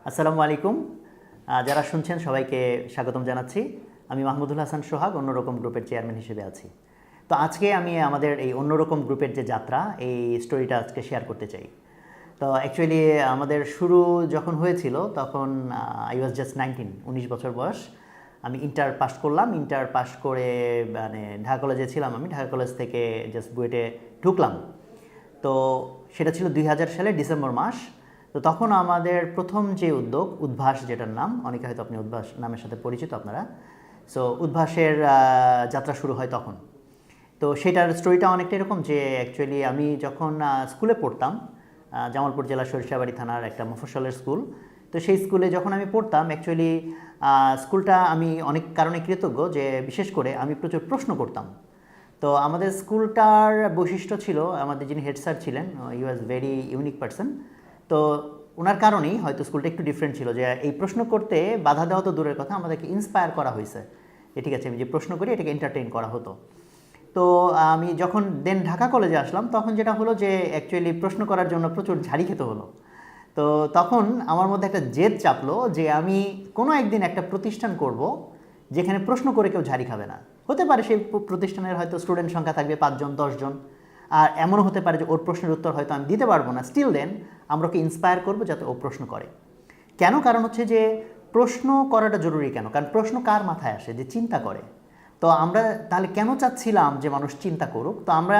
আসসালামু আলাইকুম। যারা শুনছেন সবাইকে স্বাগতম জানাচ্ছি। আমি মাহমুদুল হাসান সোহাগ অন্যরকম গ্রুপের চেয়ারম্যান হিসেবে আছি। তো আজকে আমি আমাদের এই অন্যরকম গ্রুপের যে যাত্রা এই স্টোরিটা আজকে শেয়ার করতে চাই। তো অ্যাকচুয়ালি আমাদের শুরু যখন হয়েছিল তখন আই ওয়াজ জাস্ট 19 বছর বয়স। আমি ইন্টার পাস করলাম। ইন্টার পাস করে মানে ঢাকা কলেজে ছিলাম, আমি ঢাকা কলেজ থেকে জাস্ট বুয়েটে ঢুকলাম। তো সেটা ছিল 2000 সালে ডিসেম্বর মাস। তো তখন আমাদের প্রথম যে উদ্যোগ উদ্ভাস, যেটার নাম অনেকে হয়তো আপনি উদ্ভাস নামের সাথে পরিচিত আপনারা। সো উদ্ভাসের যাত্রা শুরু হয় তখন। তো সেটার স্টোরিটা অনেকটা এরকম যে অ্যাকচুয়ালি আমি যখন স্কুলে পড়তাম, জামালপুর জেলার সরিষাবাড়ি থানার একটা মফস্বলের স্কুল। তো সেই স্কুলে যখন আমি পড়তাম অ্যাকচুয়ালি স্কুলটা আমি অনেক কারণে কৃতজ্ঞ যে বিশেষ করে আমি প্রচুর প্রশ্ন করতাম। তো আমাদের স্কুলটার বৈশিষ্ট্য ছিল, আমাদের যিনি হেড স্যার ছিলেন, হি ওয়াজ ভেরি ইউনিক পারসন। তো ওনার কারণেই হয়তো স্কুলটা একটু ডিফারেন্ট ছিল যে এই প্রশ্ন করতে বাধা দেওয়া তো দূরের কথা, আমাদেরকে ইন্সপায়ার করা হয়েছে। ঠিক আছে, আমি যে প্রশ্ন করি এটাকে এন্টারটেইন করা হতো। তো আমি যখন দেন ঢাকা কলেজে আসলাম তখন যেটা হলো যে অ্যাকচুয়ালি প্রশ্ন করার জন্য প্রচুর ঝাড়ি খেতে হলো। তো তখন আমার মধ্যে একটা জেদ চাপলো যে আমি কোনো একদিন একটা প্রতিষ্ঠান করব যেখানে প্রশ্ন করে কেউ ঝাড়ি খাবে না। হতে পারে সেই প্রতিষ্ঠানের হয়তো স্টুডেন্ট সংখ্যা থাকবে 5 জন 10 জন, আর এমনও হতে পারে যে ওর প্রশ্নের উত্তর হয়তো আমি দিতে পারবো না, স্টিল দেন আমরা ওকে ইন্সপায়ার করবো যাতে ও প্রশ্ন করে। কেন? কারণ হচ্ছে যে প্রশ্ন করাটা জরুরি। কেন? কারণ প্রশ্ন কার মাথায় আসে? যে চিন্তা করে। তো আমরা তাহলে কেন চাচ্ছিলাম যে মানুষ চিন্তা করুক? তো আমরা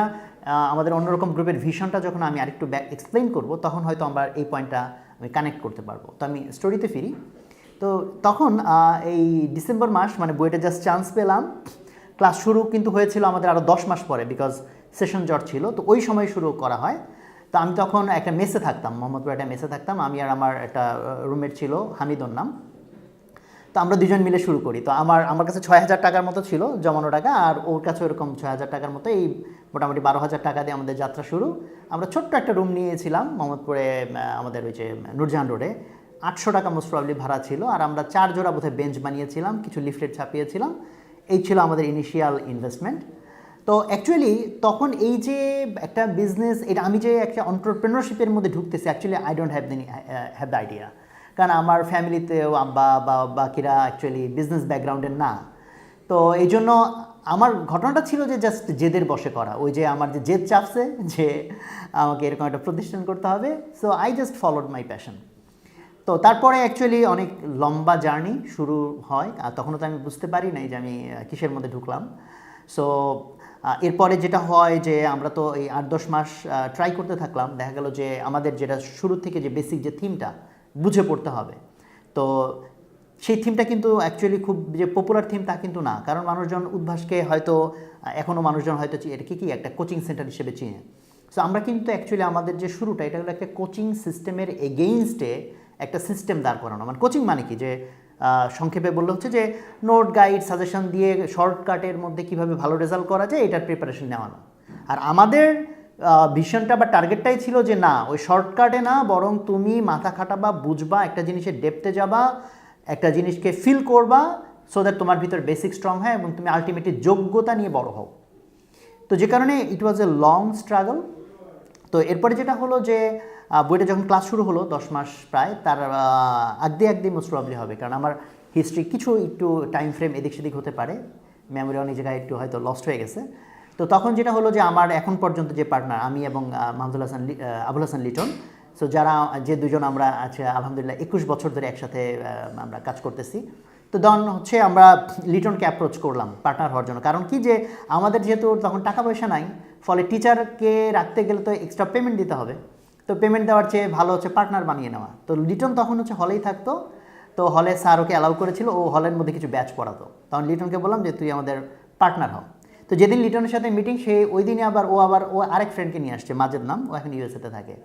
আমাদের অন্যরকম গ্রুপের ভিশনটা যখন আমি আরেকটু এক্সপ্লেইন করব তখন হয়তো আমরা এই পয়েন্টটা আমি কানেক্ট করতে পারবো। তো আমি স্টোরিতে ফিরি। তো তখন এই ডিসেম্বর মাস মানে বুয়েটে জাস্ট চান্স পেলাম। ক্লাস শুরু কিন্তু হয়েছিল আমাদের আরও 10 মাস পরে, বিকজ সেশন জট ছিল। তো ওই সময় শুরু করা হয়। তো আমি তখন একটা মেসে থাকতাম, মোহাম্মদপুরে একটা মেসে থাকতাম। আমি আর আমার একটা রুমমেট ছিল, হামিদুর নাম। তো আমরা দুজন মিলে শুরু করি। তো আমার কাছে 6000 টাকার মতো ছিল জমানো টাকা, আর ওর কাছে ওরকম 6000 টাকার মতো, এই মোটামুটি 12,000 টাকা দিয়ে আমাদের যাত্রা শুরু। আমরা ছোট্ট একটা রুম নিয়েছিলাম মোহাম্মদপুরে, আমাদের ওই যে নূরজাহান রোডে। 800 টাকা মোস্ট প্রবলি ভাড়া ছিল, আর আমরা 4 জোড়া বোধহয় বেঞ্চ বানিয়েছিলাম, কিছু লিফলেট ছাপিয়েছিলাম। এই ছিল আমাদের ইনিশিয়াল ইনভেস্টমেন্ট। তো অ্যাকচুয়ালি তখন এই যে একটা বিজনেস, এটা আমি যে একটা অন্টারপ্রেনারশিপের মধ্যে ঢুকতেছি, actually I don't have the idea. কারণ আমার ফ্যামিলিতেও আব্বা বা বাকিরা অ্যাকচুয়ালি বিজনেস ব্যাকগ্রাউন্ডের না। তো এই জন্য আমার ঘটনাটা ছিল যে জাস্ট জেদের বশে করা, ওই যে আমার যে জেদ চাপছে যে আমাকে এরকম একটা প্রতিষ্ঠান করতে হবে। So I just followed my passion. তো তারপরে অ্যাকচুয়ালি অনেক লম্বা জার্নি শুরু হয়, আর তখনও তো আমি বুঝতে পারি নাই যে আমি কিসের মধ্যে ঢুকলাম। সো এরপরে যেটা হয় যে আমরা তো এই 8-10 মাস ট্রাই করতে থাকলাম। দেখা গেল যে আমাদের যেটা শুরু থেকে যে বেসিক যে থিমটা বুঝে পড়তে হবে, তো সেই থিমটা কিন্তু অ্যাকচুয়ালি খুব যে পপুলার থিম তা কিন্তু না। কারণ মানুষজন উদ্ভাসকে হয়তো এখনও মানুষজন হয়তো এটাকে কি একটা কোচিং সেন্টার হিসেবে চিনে। সো আমরা কিন্তু অ্যাকচুয়ালি আমাদের যে শুরুটা এটা হলো একটা কোচিং সিস্টেমের এগেইনস্টে একটা সিস্টেম দাঁড় করানো। মানে কোচিং মানে কি, যে সংক্ষেপে বললে হচ্ছে যে নোট গাইড সাজেশন দিয়ে শর্টকাটের মধ্যে কীভাবে ভালো রেজাল্ট করা যায় এটার প্রিপারেশন নেওয়ানো। আর আমাদের ভিশনটা বা টার্গেটটাই ছিল যে না, ওই শর্টকাটে না, বরং তুমি মাথা খাটাবা, বুঝবা, একটা জিনিসের ডেপথে যাবা, একটা জিনিসকে ফিল করবা, সো দ্যাট তোমার ভিতর বেসিক স্ট্রং হয় এবং তুমি আলটিমেটলি যোগ্যতা নিয়ে বড় হও। তো যে কারণে ইট ওয়াজ এ লং স্ট্রাগল। তো এরপরে যেটা হলো যে বইটা যখন ক্লাস শুরু হলো 10 মাস প্রায়, তার আগে মোস্ট প্রবলি হবে, কারণ আমার হিস্ট্রি কিছু একটু টাইম ফ্রেম এদিক সেদিক হতে পারে, মেমোরি অনেক জায়গায় একটু হয়তো লস্ট হয়ে গেছে। তো তখন যেটা হলো যে আমার এখন পর্যন্ত যে পার্টনার, আমি এবং আবুল হাসান লিটন, সো যারা যে দুজন আমরা আছে আলহামদুলিল্লাহ 21 বছর ধরে একসাথে আমরা কাজ করতেছি। তো দন হচ্ছে আমরা লিটনকে অ্যাপ্রোচ করলাম পার্টনার হওয়ার জন্য। কারণ কি, যে আমাদের যেহেতু তখন টাকা পয়সা নাই, ফলে টিচারকে রাখতে গেলে তো এক্সট্রা পেমেন্ট দিতে হবে। তো পেমেন্ট দেওয়ার চেয়ে ভালো হচ্ছে পার্টনার বানিয়ে নেওয়া। তো লিটন তখন হচ্ছে হলেই থাকতো। তো হলে স্যার ওকে অ্যালাউ করেছিল, ও হলের মধ্যে কিছু ব্যাচ পড়াতো। তখন লিটনকে বললাম যে তুই আমাদের পার্টনার হও। তো যেদিন লিটনের সাথে মিটিং, ওই দিনই আবার ও আরেক ফ্রেন্ডকে নিয়ে আসছে, মাজেদ নাম, ও এখন ইউএসএতে থাকে।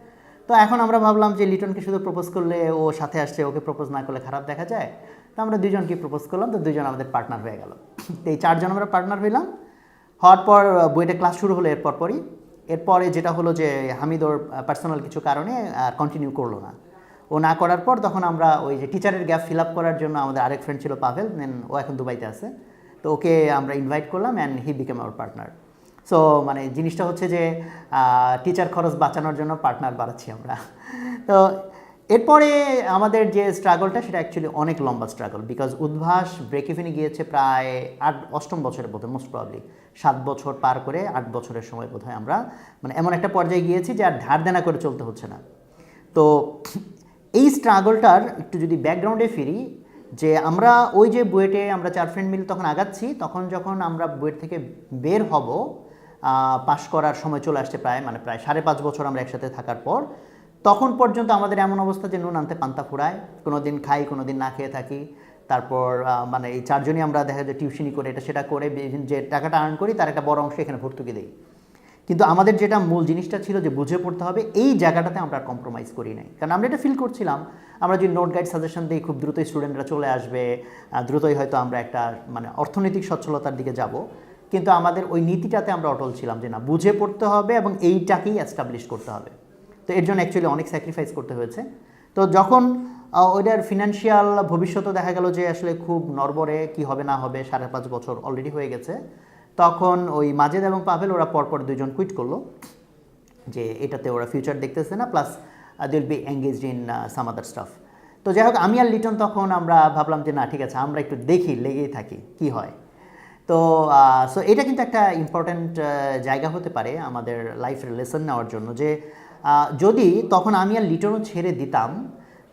তো এখন আমরা ভাবলাম যে লিটনকে শুধু প্রপোজ করলে ও সাথে আসছে, ওকে প্রপোজ না করলে খারাপ দেখা যায়। তো আমরা দুজনকে প্রপোজ করলাম, তো দুজন আমাদের পার্টনার হয়ে গেল। তো এই 4 জন আমরা পার্টনার হইলাম। হওয়ার পর বইটা ক্লাস শুরু হলো এরপরে যেটা হলো যে হামিদ ওর পার্সোনাল কিছু কারণে আর কন্টিনিউ করলো না। ও না করার পর তখন আমরা ওই যে টিচারের গ্যাপ ফিল আপ করার জন্য আমাদের আরেক ফ্রেন্ড ছিল পাভেল, দেন ও এখন দুবাইতে আছে। তো ওকে আমরা ইনভাইট করলাম and he became hour partner. So মানে জিনিসটা হচ্ছে যে টিচার খরচ বাঁচানোর জন্য পার্টনার বাড়াচ্ছি আমরা। তো এরপরে আমাদের যে স্ট্রাগলটা সেটা অ্যাকচুয়ালি অনেক লম্বা স্ট্রাগল, বিকজ উদ্ভাস ব্রেক ইভেনে গিয়েছে প্রায় 8ম বছরে বোধহয়, মোস্ট প্রবাবলি 7 বছর পার করে 8 বছরের সময় বোধহয় আমরা মানে এমন একটা পর্যায়ে গিয়েছি যে আর ধার দেনা করে চলতে হচ্ছে না। তো এই স্ট্রাগলটার একটু যদি ব্যাকগ্রাউন্ডে ফিরি, যে আমরা ওই যে বুয়েটে আমরা 4 ফ্রেন্ড মিলে তখন আগাচ্ছি, তখন যখন আমরা বুয়েট থেকে বের হব, পাশ করার সময় চলে আসছে প্রায় 5.5 বছর আমরা একসাথে থাকার পর, তখন পর্যন্ত আমাদের এমন অবস্থা যে নুন আনতে পান্তা ফুরায়, কোনো দিন খাই কোনো দিন না খেয়ে থাকি। তারপর মানে এই 4 জনই আমরা দেখা যায় টিউশনি করে এটা সেটা করে যে টাকাটা আর্ন করি তার একটা বড় অংশ এখানে ভর্তুকি দিই। কিন্তু আমাদের যেটা মূল জিনিসটা ছিল যে বুঝে পড়তে হবে, এই জায়গাটাতে আমরা কম্প্রোমাইজ করি নাই, কারণ আমরা এটা ফিল করছিলাম আমরা যদি নোট গাইড সাজেশন দিই খুব দ্রুতই স্টুডেন্টরা চলে আসবে, দ্রুতই হয়তো আমরা একটা মানে অর্থনৈতিক সচ্ছলতার দিকে যাব। কিন্তু আমাদের ওই নীতিটাতে আমরা অটল ছিলাম যে না, বুঝে পড়তে হবে এবং এইটাকেই এস্টাবলিশ করতে হবে। তো এর জন্য অ্যাকচুয়ালি অনেক স্যাক্রিফাইস করতে হয়েছে। তো যখন ওইটার ফিনান্সিয়াল ভবিষ্যৎও দেখা গেল যে আসলে খুব নড়বড়ে, কি হবে না হবে, 5.5 বছর অলরেডি হয়ে গেছে, তখন ওই মাজেদ এবং পাভেল ওরা পরপর 2 জন কুইট করলো, যে এটাতে ওরা ফিউচার দেখতেছে না, plus they will be engaged in some other stuff. তো যাই হোক, আমি আর লিটন তখন আমরা ভাবলাম যে না ঠিক আছে, আমরা একটু দেখি, লেগেই থাকি কি হয়। তো সো এটা কিন্তু একটা ইম্পর্ট্যান্ট জায়গা হতে পারে আমাদের লাইফের লেসন নেওয়ার জন্য, যে যদি তখন আমি আর লিটনও ছেড়ে দিতাম,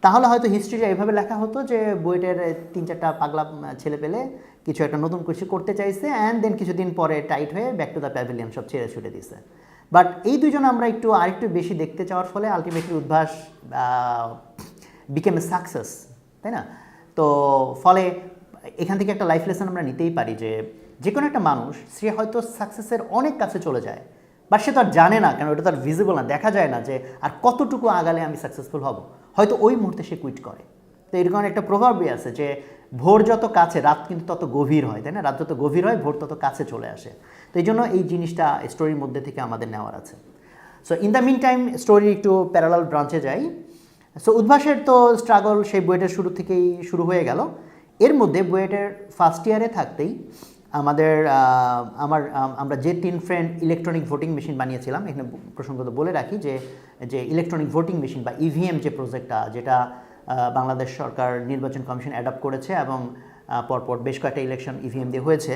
তাহলে হয়তো হিস্ট্রিটা এভাবে লেখা হতো যে বুয়েটের 3-4টা পাগলা ছেলে পেলে কিছু একটা নতুন কিছু করতে চাইছে, অ্যান্ড দেন কিছুদিন পরে টাইট হয়ে ব্যাক টু দ্য প্যাভিলিয়ন সব ছেড়ে ছুটে দিছে। বাট এই দুজন আমরা আরেকটু বেশি দেখতে চাওয়ার ফলে আলটিমেটলি উদ্ভাস বিকেম এ সাকসেস, তাই না? তো ফলে এখান থেকে একটা লাইফ লেসন আমরা নিতেই পারি যে কোনো একটা মানুষ সে হয়তো সাকসেসের অনেক কাছে চলে যায়, বা সে তো আর জানে না, কারণ ওটা তো আর ভিজিবল না, দেখা যায় না যে আর কতটুকু আগালে আমি সাকসেসফুল হব, হয়তো ওই মুহূর্তে সে কুইট করে। তো এরকম একটা প্রভাবই আছে যে ভোর যত কাছে রাত কিন্তু তত গভীর হয়, তাই না? রাত যত গভীর হয় ভোর তত কাছে চলে আসে। তো এই জন্য এই জিনিসটা স্টোরির মধ্যে থেকে আমাদের নেওয়ার আছে। So in the meantime story একটু প্যারালাল ব্রাঞ্চে যাই। সো উদ্ভাসের তো স্ট্রাগল সেই বুয়েটের শুরু থেকেই শুরু হয়ে গেল। এর মধ্যে বুয়েটের ফার্স্ট ইয়ারে থাকতেই আমাদের আমরা যে 3 ফ্রেন্ড ইলেকট্রনিক ভোটিং মেশিন বানিয়েছিলাম, এখানে প্রসঙ্গত বলে রাখি যে ইলেকট্রনিক ভোটিং মেশিন বা ইভিএম যে প্রজেক্টটা, যেটা বাংলাদেশ সরকার নির্বাচন কমিশন অ্যাডপ্ট করেছে এবং পরপর বেশ কয়েকটা ইলেকশন ইভিএম দিয়ে হয়েছে,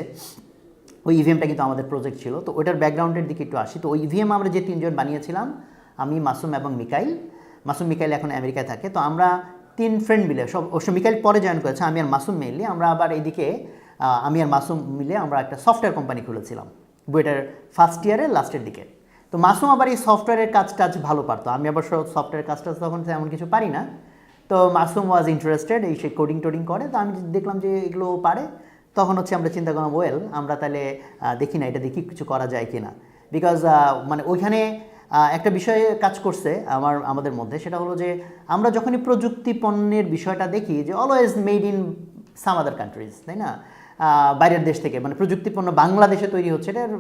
ওই ইভিএমটা কিন্তু আমাদের প্রজেক্ট ছিল। তো ওইটার ব্যাকগ্রাউন্ডের দিকে একটু আসি। তো ওই ইভিএম আমরা যে 3 জন বানিয়েছিলাম, আমি, মাসুম এবং মিকাইল। মিকাইল এখন আমেরিকায় থাকে। তো আমরা 3 ফ্রেন্ড মিলে, সব অবশ্য মিকাইল পরে জয়েন করেছে, আমি আর মাসুম মেইনলি, আমরা আবার এইদিকে আমি আর মাসুম মিলে আমরা একটা সফটওয়্যার কোম্পানি খুলেছিলাম বুয়েটের ফার্স্ট ইয়ারের লাস্টের দিকে। তো মাসুম আবার এই সফটওয়্যারের কাজটা ভালো পারতো, আমি অবশ্য সফটওয়্যারের কাজটা তখন তেমন কিছু পারি না। তো মাসুম ওয়াজ ইন্টারেস্টেড, এই সে কোডিং টোডিং করে, তো আমি দেখলাম যে এগুলো পারে। তখন আমরা চিন্তা করলাম আমরা তাহলে দেখি না, এটা দেখি কিছু করা যায় কি না। বিকজ মানে ওইখানে একটা বিষয়ে কাজ করছে আমাদের মধ্যে, সেটা হলো যে আমরা যখনই প্রযুক্তি পণ্যের বিষয়টা দেখি যে always made in some other countries, তাই না? বাইরের দেশ থেকে মানে প্রযুক্তি পণ্য বাংলাদেশে তৈরি হচ্ছে, এটার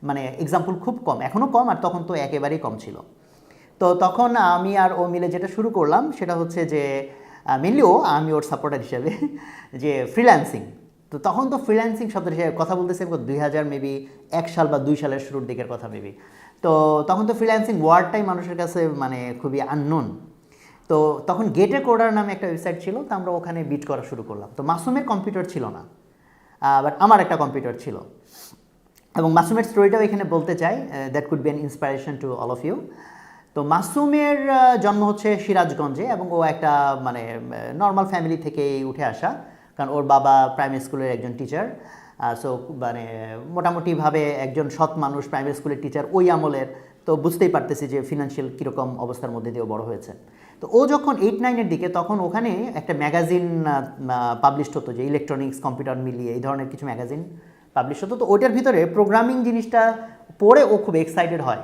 মানে এক্সাম্পল খুব কম, এখনও কম, আর তখন তো একেবারেই কম ছিল। তো তখন আমি আর ও মিলে যেটা শুরু করলাম সেটা হচ্ছে যে মেনলি আমি ওর সাপোর্টার হিসেবে যে ফ্রিল্যান্সিং। তো তখন তো ফ্রিল্যান্সিং শব্দের হিসেবে কথা বলতেছে 2000 মেবি 1 সাল বা 2 সালের শুরুর দিকের কথা মেবি। তো তখন তো ফ্রিল্যান্সিং ওয়ার্ডটাই মানুষের কাছে মানে খুবই আননোন। তো তখন গেটে কোডার নামে একটা ওয়েবসাইট ছিল, তো আমরা ওখানে বিট করা শুরু করলাম। তো মাসুমের কম্পিউটার ছিল না, বাট আমার একটা কম্পিউটার ছিল। এবং মাসুমের স্টোরিটাও এখানে বলতে চাই, that could be an inspiration to all of you. তো মাসুমের জন্ম হচ্ছে সিরাজগঞ্জে, এবং ও একটা মানে নর্মাল ফ্যামিলি থেকেই উঠে আসা, কারণ ওর বাবা প্রাইমারি স্কুলের একজন টিচার। সো মানে মোটামুটিভাবে একজন সৎ মানুষ, প্রাইমারি স্কুলের টিচার ওই আমলের। তো বুঝতেই পারতেছি যে ফিনান্সিয়াল কীরকম অবস্থার মধ্যে দিয়েও বড় হয়েছে। তো ও যখন 8-9-এর দিকে, তখন ওখানে একটা ম্যাগাজিন পাবলিশড হতো, যে ইলেকট্রনিক্স কম্পিউটার মিলিয়ে এই ধরনের কিছু ম্যাগাজিন পাবলিশ হতো। তো ওইটার ভিতরে প্রোগ্রামিং জিনিসটা পড়ে ও খুব এক্সাইটেড হয়।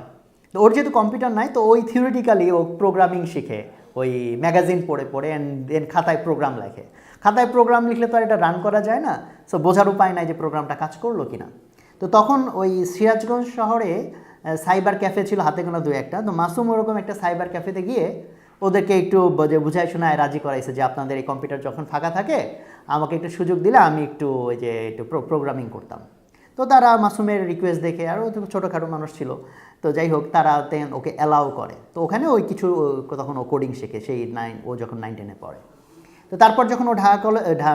তো ওর যেহেতু কম্পিউটার নাই, তো ওই থিওরিটিক্যালি ও প্রোগ্রামিং শিখে ওই ম্যাগাজিন পড়ে অ্যান্ড দেন খাতায় প্রোগ্রাম লেখে। খাতায় প্রোগ্রাম লিখলে তো আর এটা রান করা যায় না, সো বোঝার উপায় নাই যে প্রোগ্রামটা কাজ করলো কি না। তো তখন ওই সিরাজগঞ্জ শহরে সাইবার ক্যাফে ছিল হাতে গোনা 2-1টা। তো মাসুম ওরকম একটা সাইবার ক্যাফেতে গিয়ে ওদেরকে একটু বুঝাই শোনায় রাজি করাইছে যে আপনাদের এই কম্পিউটার যখন ফাঁকা থাকে আমাকে একটু সুযোগ দিলে আমি একটু ওই যে একটু প্রোগ্রামিং করতাম। তো তারা মাসুমের রিকোয়েস্ট দেখে, আরও ছোটোখাটো মানুষ ছিল, তো যাই হোক তারা ওকে অ্যালাউ করে, তো ওখানে ওই কিছু তখন ও কোডিং শেখে সেই ও যখন 9-10-এ পড়ে। তো তারপর যখন ও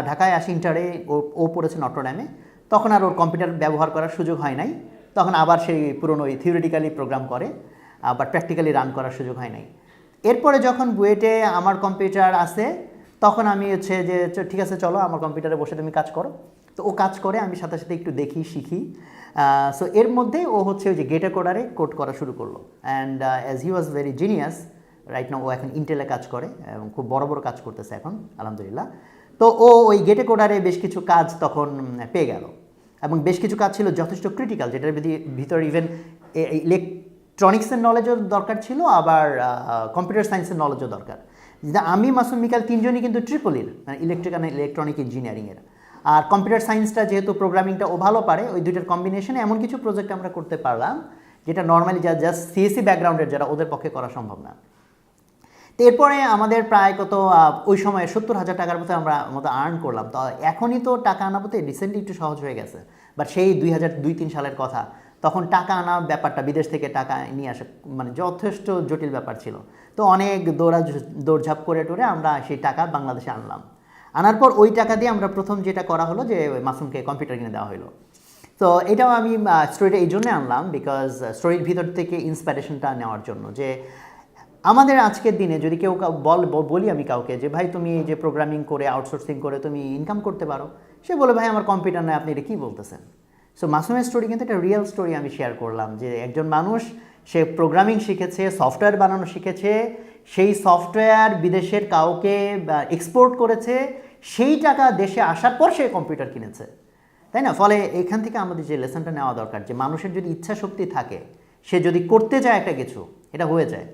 ঢাকায় আসে ইন্টারে, ও পড়েছে নটরডেমে, তখন আর ওর কম্পিউটার ব্যবহার করার সুযোগ হয় নাই, তখন আবার সেই পুরনো ওই থিওরিটিক্যালি প্রোগ্রাম করে, বাট প্র্যাকটিক্যালি রান করার সুযোগ হয় নাই। এরপরে যখন বুয়েটে আমার কম্পিউটার আসে, তখন আমি হচ্ছে যে ঠিক আছে চলো আমার কম্পিউটারে বসে তুমি কাজ করো। তো ও কাজ করে, আমি সাথে সাথে একটু দেখি শিখি। সো এর মধ্যে ও হচ্ছে ওই যে গেটা কোডারে কোড করা শুরু করলো, and as he was very genius, right now ও এখন ইন্টেলে কাজ করে এবং খুব বড় বড় কাজ করতেছে এখন আলহামদুলিল্লাহ। তো ও ওই গেটে কোডারে বেশ কিছু কাজ তখন পেয়ে গেল, এবং বেশ কিছু কাজ ছিল যথেষ্ট ক্রিটিক্যাল, যেটার ভিতরে ইভেন ইলেকট্রনিক্সের নলেজও দরকার ছিল, আবার কম্পিউটার সায়েন্সের নলেজও দরকার। আমি মাসুম মিকাল তিনজনই কিন্তু ট্রিপলির, মানে ইলেকট্রিক অ্যান্ড ইলেকট্রনিক ইঞ্জিনিয়ারিংয়ের, আর কম্পিউটার সায়েন্সটা যেহেতু প্রোগ্রামিংটা ও ভালো পারে, ওই দুইটার কম্বিনেশনে এমন কিছু প্রজেক্ট আমরা করতে পারলাম যেটা নর্মালি জাস্ট সিএসসি ব্যাকগ্রাউন্ডের যারা, ওদের পক্ষে করা সম্ভব না। তো এরপরে আমাদের প্রায় কত ওই সময়ে 70,000 টাকার মতো আমরা আর্ন করলাম। তো এখনই তো টাকা আনা বলতে রিসেন্টলি একটু সহজ হয়ে গেছে, বাট সেই 2002-03 সালের কথা, তখন টাকা আনা ব্যাপারটা, বিদেশ থেকে টাকা নিয়ে আসা মানে যথেষ্ট জটিল ব্যাপার ছিল। তো অনেক দৌড়ঝাঁপ করে টোরে আমরা সেই টাকা বাংলাদেশে আনলাম। আনার পর ওই টাকা দিয়ে আমরা প্রথম যেটা করা হলো যে মাসুমকে কম্পিউটার কিনে দেওয়া হলো। তো এটাও আমি স্টোরিটা এই জন্যে আনলাম বিকজ স্টোরির ভিতর থেকে ইন্সপিরেশনটা নেওয়ার জন্য, যে আমাদের আজকের দিনে যদি কেউ বলি আমি কাউকে যে ভাই তুমি এই যে প্রোগ্রামিং করে আউটসোর্সিং করে তুমি ইনকাম করতে পারো, সে বলে ভাই আমার কম্পিউটার নয়, আপনি এটা কী বলতেছেন। সো মাসুমের স্টোরি কিন্তু একটা রিয়েল স্টোরি আমি শেয়ার করলাম, যে একজন মানুষ সে প্রোগ্রামিং শিখেছে, সফটওয়্যার বানানো শিখেছে, সেই সফটওয়্যার বিদেশের কাউকে এক্সপোর্ট করেছে, সেই টাকা দেশে আসার পর সে কম্পিউটার কিনেছে, তাই না? ফলে এখান থেকে আমাদের যে লেসনটা নেওয়া দরকার, যে মানুষের যদি ইচ্ছা শক্তি থাকে, সে যদি করতে চায় একটা কিছু, এটা হয়ে যায়।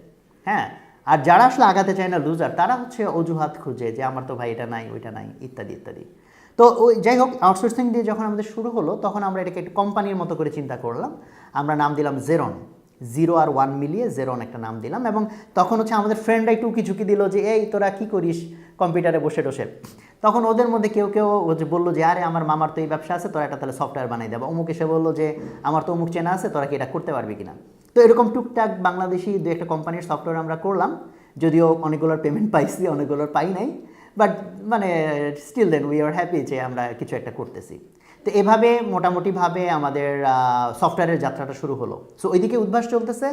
হ্যাঁ, আর যারা আসলে আগাতে চায় না, লুজার, তারা হচ্ছে অজুহাত খুঁজে যে আমার তো ভাই এটা নাই ওইটা নাই ইত্যাদি ইত্যাদি। তো ওই যাই হোক, আউটসোর্সিং দিয়ে যখন আমাদের শুরু হলো, তখন আমরা এটাকে একটু কোম্পানির মতো করে চিন্তা করলাম। আমরা নাম দিলাম জেরন, 0 আর 1 মিলিয়ে জেরন একটা নাম দিলাম। এবং তখন হচ্ছে আমাদের ফ্রেন্ডরা একটু ঝুঁকি দিল যে এই তোরা কী করিস কম্পিউটারে বসে বসে। তখন ওদের মধ্যে কেউ কেউ বললো যে আরে আমার মামার তো এই ব্যবসা আছে, তোরা এটা তাহলে সফটওয়্যার বানাই দেবো। অমুক এসে বললো যে আমার তো অমুক চেনা আছে, তোরা কি এটা করতে পারবি কিনা। তো এরকম টুকটাক বাংলাদেশি দু একটা কোম্পানির সফটওয়্যার আমরা করলাম, যদিও অনেকগুলোর পেমেন্ট পাইছি, অনেকগুলোর পাই নাই, বাট মানে still then we are happy যে আমরা কিছু একটা করতেছি। তো এভাবে মোটামুটিভাবে আমাদের সফটওয়্যারের যাত্রাটা শুরু হলো। সো ওইদিকে উদ্ভাস চলতেছে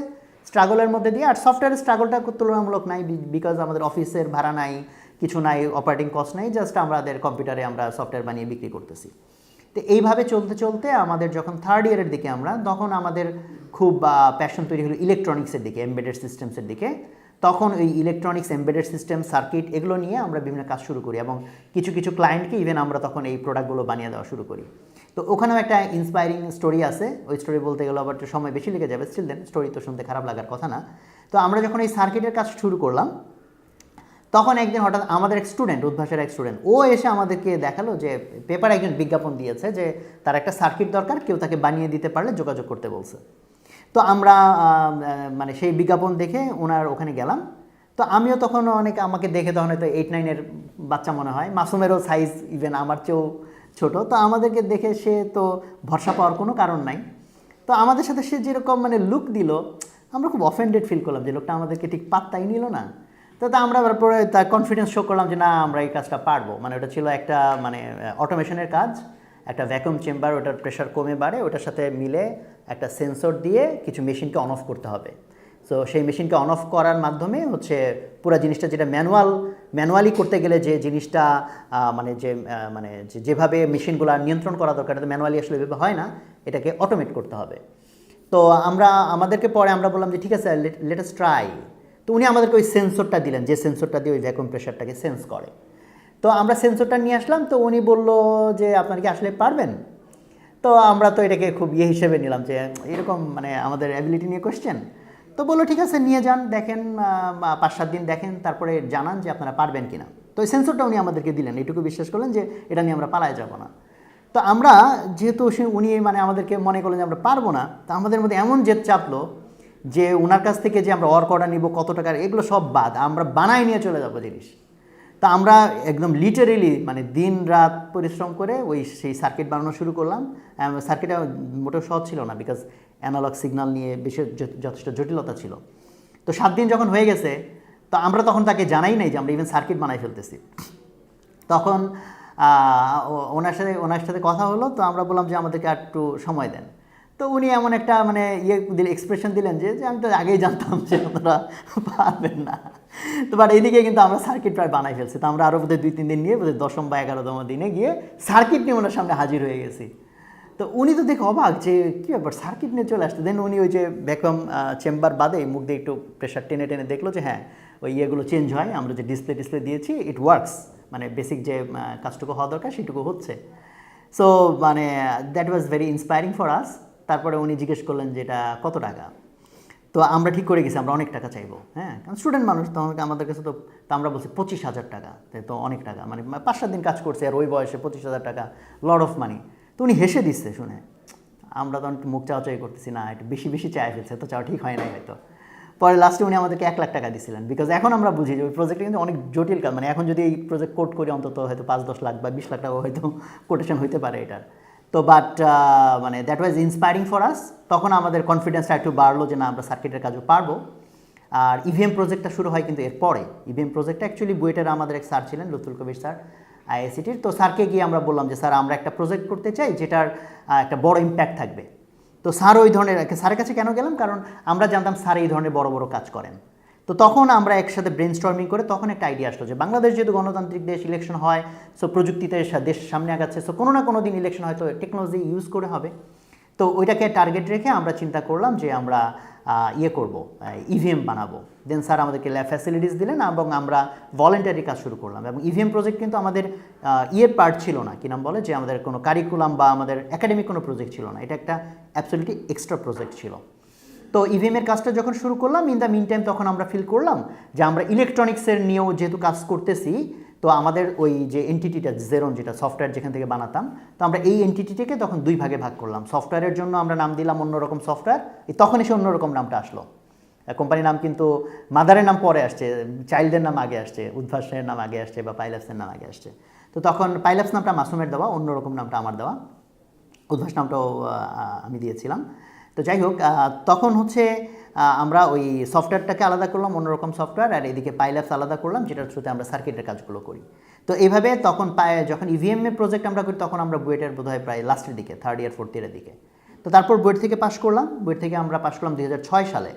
স্ট্রাগলের মধ্যে দিয়ে, আর সফটওয়্যারের স্ট্রাগলটা তুলনামূলক নাই, বিকজ আমাদের অফিসের ভাড়া নাই, কিছু নাই, অপারেটিং কস্ট নাই, জাস্ট আমাদের কম্পিউটারে আমরা সফটওয়্যার বানিয়ে বিক্রি করতেছি। তো এইভাবে চলতে চলতে আমাদের যখন 3rd ইয়ারের দিকে আমরা, তখন আমাদের খুব প্যাশন তৈরি হলো ইলেকট্রনিক্সের দিকে, এমবেডেড সিস্টেমসের দিকে। তখন ওই ইলেকট্রনিক্স, এমবেডেড সিস্টেম, সার্কিট এগুলো নিয়ে আমরা বিভিন্ন কাজ শুরু করি, এবং কিছু কিছু ক্লায়েন্টকে ইভেন আমরা তখন এই প্রোডাক্টগুলো বানিয়ে দেওয়া শুরু করি। তো ওখানেও একটা ইন্সপায়ারিং স্টোরি আছে, ওই স্টোরি বলতে গেলে আবার একটু সময় বেশি লেগে যাবে, স্টিল দেন স্টোরি তো শুনতে খারাপ লাগার কথা না। তো আমরা যখন এই সার্কিটের কাজ শুরু করলাম, তখন একদিন হঠাৎ আমাদের এক স্টুডেন্ট, উদ্ভাসের এক স্টুডেন্ট, ও এসে আমাদেরকে দেখালো যে পেপারে একজন বিজ্ঞাপন দিয়েছে যে তার একটা সার্কিট দরকার, কেউ তাকে বানিয়ে দিতে পারলে যোগাযোগ করতে বলছে। তো আমরা মানে সেই বিজ্ঞাপন দেখে ওনার ওখানে গেলাম। তো আমিও তখন আমাকে দেখে তখন হয়তো 8-9-এর বাচ্চা মনে হয়, মাসুমেরও সাইজ ইভেন আমার চেয়েও ছোটো। তো আমাদেরকে দেখে সে তো ভরসা পাওয়ার কোনো কারণ নাই। তো আমাদের সাথে সে যেরকম মানে লুক দিল, আমরা খুব অফেন্ডেড ফিল করলাম যে লোকটা আমাদেরকে ঠিক পাত্তাই নিল না। তো আমরা পরে তার কনফিডেন্স শো করলাম যে না আমরা এই কাজটা পারবো। মানে ওটা ছিল একটা মানে অটোমেশনের কাজ, একটা ভ্যাকুয়াম চেম্বার, ওটার প্রেশার কমে বাড়ে, ওটার সাথে মিলে একটা সেন্সর দিয়ে কিছু মেশিনকে অন অফ করতে হবে। সো সেই মেশিনকে অন অফ করার মাধ্যমে হচ্ছে পুরো জিনিসটা, যেটা ম্যানুয়ালি করতে গেলে যে জিনিসটা মানে যেভাবে মেশিনগুলো নিয়ন্ত্রণ করা দরকার, এটা ম্যানুয়ালি আসলে এভাবে হয় না, এটাকে অটোমেট করতে হবে। তো আমাদেরকে পরে আমরা বললাম যে ঠিক আছে লেট আস ট্রাই। তো উনি আমাদেরকে ওই সেন্সরটা দিলেন, যে সেন্সরটা দিয়ে ওই ভ্যাকুয়াম প্রেশারটাকে সেন্স করে। তো আমরা সেন্সরটা নিয়ে আসলাম। তো উনি বলল যে আপনারা কি আসলে পারবেন? তো আমরা তো এটাকে খুব হিসেবে নিলাম যে এরকম মানে আমাদের অ্যাবিলিটি নিয়ে কোয়েশ্চেন। তো বললো ঠিক আছে নিয়ে যান, দেখেন 5-7 দিন দেখেন, তারপরে জানান যে আপনারা পারবেন কিনা। তো ওই সেন্সরটা উনি আমাদেরকে দিলেন, এইটুকু বিশ্বাস করলেন যে এটা নিয়ে আমরা পালায় যাব না। তো আমরা যেহেতু উনি মানে আমাদেরকে মনে করলেন যে আমরা পারবো না, তো আমাদের মধ্যে এমন জেদ চাপলো যে ওনার কাছ থেকে যে আমরা অর্ক অর্ডার নিব, কত টাকার, এগুলো সব বাদ, আমরা বানাই নিয়ে চলে যাবো জিনিস। তা আমরা একদম লিটারেলি মানে দিন রাত পরিশ্রম করে সেই সার্কিট বানানো শুরু করলাম। সার্কিটটা মোটেও সহজ ছিল না, বিকজ অ্যানালগ সিগন্যাল নিয়ে বেশি যথেষ্ট জটিলতা ছিল। তো 7 দিন যখন হয়ে গেছে, তো আমরা তখন তাকে জানাই নাই যে আমরা ইভেন সার্কিট বানাই ফেলতেছি। তখন ওনার সাথে কথা হলো, তো আমরা বললাম যে আমাদেরকে আর একটু সময় দেন। তো উনি এমন একটা মানে এক্সপ্রেশন দিলেন যে আমি তো আগেই জানতাম যে আপনারা পারবেন না। তো বাট এইদিকে কিন্তু আমরা সার্কিট প্রায় বানাই ফেলছি। তো আমরা আরও বোধহয় 2-3 দিন নিয়ে বোধহয় 10ম বা 11তম দিনে গিয়ে সার্কিট নিয়ে ওনার সামনে হাজির হয়ে গেছি। তো উনি তো দেখে অবাক যে কী ব্যাপার, সার্কিট নিয়ে চলে আসতে। দেন উনি ওই যে ভ্যাকুয়াম চেম্বার বাদে মুখ দিয়ে একটু প্রেশার টেনে টেনে দেখলো যে হ্যাঁ ওই ইয়েগুলো চেঞ্জ হয়, আমরা যে ডিসপ্লে দিয়েছি ইট ওয়ার্কস, মানে বেসিক যে কাজটুকু হওয়া দরকার সেটুকু হচ্ছে। সো মানে that was very inspiring for us. তারপরে উনি জিজ্ঞেস করলেন যে এটা কত টাকা। তো আমরা ঠিক করে গেছি আমরা অনেক টাকা চাইবো, হ্যাঁ, কারণ স্টুডেন্ট মানুষ তো আমাদের কাছে তো আমরা বলছি 25,000 টাকা। তো অনেক টাকা, মানে 5-7 দিন কাজ করছে আর ওই বয়সে 25,000 টাকা লট অফ মানি। তো উনি হেসে দিচ্ছে শুনে। আমরা তখন মুখ চাওয়াচাই করতেছি, না একটু বেশি বেশি চাই ফেলছে, তো চাওয়া ঠিক হয় নাই হয়তো। পরে লাস্টে উনি আমাদেরকে 1 লাখ টাকা দিয়েছিলেন, বিকজ এখন আমরা বুঝি যে ওই প্রজেক্টটা কিন্তু অনেক জটিল কাজ। মানে এখন যদি এই প্রজেক্ট কোড করি অন্তত হয়তো 5-10 লাখ বা 20 লাখ টাকা হয়তো কোটেশন হইতে পারে এটার। তো বাট মানে that was inspiring for us. তখন আমাদের কনফিডেন্সটা একটু বাড়লো যে না আমরা সার্কিটের কাজও পারবো। আর ইভিএম প্রজেক্টটা শুরু হয় কিন্তু এরপরে। ইভিএম প্রজেক্টটা অ্যাকচুয়ালি বুয়েটের আমাদের এক স্যার ছিলেন, লুৎফুল কবির স্যার, আইআইসিটির। তো স্যারকে গিয়ে আমরা বললাম যে স্যার আমরা একটা প্রজেক্ট করতে চাই যেটার একটা বড় ইম্প্যাক্ট থাকবে। তো স্যার ওই ধরনের, স্যারের কাছে কেন গেলাম, কারণ আমরা জানতাম স্যার এই ধরনের বড় বড় কাজ করেন। তো তখন আমরা একসাথে ব্রেনস্টর্মিং করে তখন একটা আইডিয়া আসলো যে বাংলাদেশ যেহেতু গণতান্ত্রিক দেশ, ইলেকশন হয়, সো প্রযুক্তিতে দেশ সামনে আগাচ্ছে, সো কোনো না কোনো দিন ইলেকশন হয়তো টেকনোলজি ইউজ করে হবে। তো ওইটাকে টার্গেট রেখে আমরা চিন্তা করলাম যে আমরা ইয়ে করবো, ইভিএম বানাবো। দেন স্যার আমাদেরকে ল্যাব ফ্যাসিলিটিস দিলেন এবং আমরা ভলেন্টারি কাজ শুরু করলাম। এবং ইভিএম প্রজেক্ট কিন্তু আমাদের ইয়ের পার্ট ছিল না, কি নাম বলে, যে আমাদের কোনো কারিকুলাম বা আমাদের একাডেমিক কোনো প্রজেক্ট ছিল না, এটা একটা অ্যাবসলিউটলি এক্সট্রা প্রজেক্ট ছিল। তো ইভিএমের কাজটা যখন শুরু করলাম, ইন দ্য মিন টাইম তখন আমরা ফিল করলাম যে আমরা ইলেকট্রনিক্সের নিয়েও যেহেতু কাজ করতেছি, তো আমাদের ওই যে এনটিটিটা জেরন, যেটা সফটওয়্যার যেখান থেকে বানাতাম, তো আমরা এই এনটিটিটাকে তখন 2 ভাগে ভাগ করলাম। সফটওয়্যারের জন্য আমরা নাম দিলাম অন্যরকম সফটওয়্যার, তখন এসে অন্যরকম নামটা আসলো। কোম্পানির নাম কিন্তু মাদারের নাম পরে আসছে, চাইল্ডের নাম আগে আসছে, উদ্ভাসের নাম আগে আসছে বা পাইলাপসের নাম আগে আসছে। তো তখন পাইলাপস নামটা মাসুমের দেওয়া, অন্যরকম নামটা আমার দেওয়া, উদ্ভাস নামটাও আমি দিয়েছিলাম। তো যাই হোক, তখন হচ্ছে আমরা ওই সফটওয়্যারটাকে আলাদা করলাম, অন্যরকম সফটওয়্যার, আর এদিকে পাইলাপস আলাদা করলাম, যেটার থ্রুতে আমরা সার্কিটের কাজগুলো করি। তো এইভাবে তখন যখন ইভিএমের প্রজেক্ট আমরা করি তখন আমরা বুয়েটের বোধহয় প্রায় লাস্টের দিকে, 3rd ইয়ার 4th ইয়ারের দিকে। তো তারপর বুয়েট থেকে পাশ করলাম। বুয়েট থেকে আমরা পাশ করলাম 2006 সালে।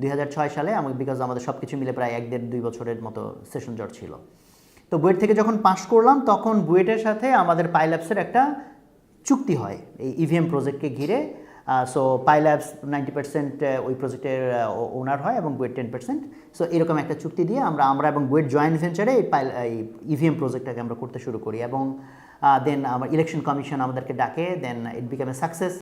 2006 সালে বিকজ আমাদের সব কিছু মিলে প্রায় 1-1.5-2 বছরের মতো সেশন জট ছিল। তো বুয়েট থেকে যখন পাশ করলাম তখন বুয়েটের সাথে আমাদের পাইলাপসের একটা চুক্তি হয় এই ইভিএম প্রজেক্টকে ঘিরে। সো পাইলাপস 90% ওই প্রজেক্টের ওনার হয় এবং বুয়েট 10%। সো এরকম একটা চুক্তি দিয়ে আমরা এবং বুয়েট জয়েন্ট ভেঞ্চারে এই ইভিএম প্রজেক্টটাকে আমরা করতে শুরু করি। এবং দেন আমার ইলেকশন কমিশন আমাদেরকে ডাকে, দেন ইট বিকাম এ সাকসেস।